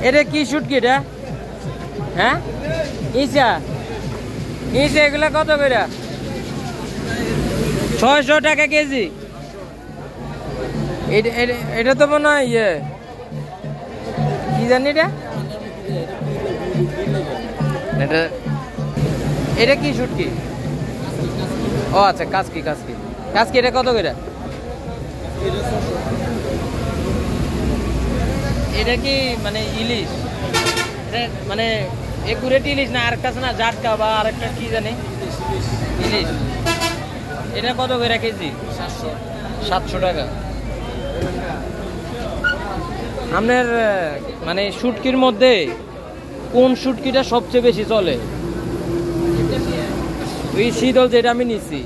এটা কি শুটকি এটা? হ্যাঁ ইসা ইসা এগুলা কত করে? 600 টাকা কেজি। এটা তো মনে হয় ইয়ে কি জানি এটা এটা এটা কি শুটকি? ও আচ্ছা কাসকি কাসকি কাসকি। এটা কত করে? এটা কি মানে ইলিশ? মানে একুরেট ইলিশ না আর কাছে না জাটকা বা আরেকটা কি জানি ইলিশ? এটা কত করে কেজি? 700 টাকা। আপনার মানে শুটকির মধ্যে কোন শুটকিটা সবচেয়ে বেশি চলে? ওই শীতল যেটা আমি নিচ্ছি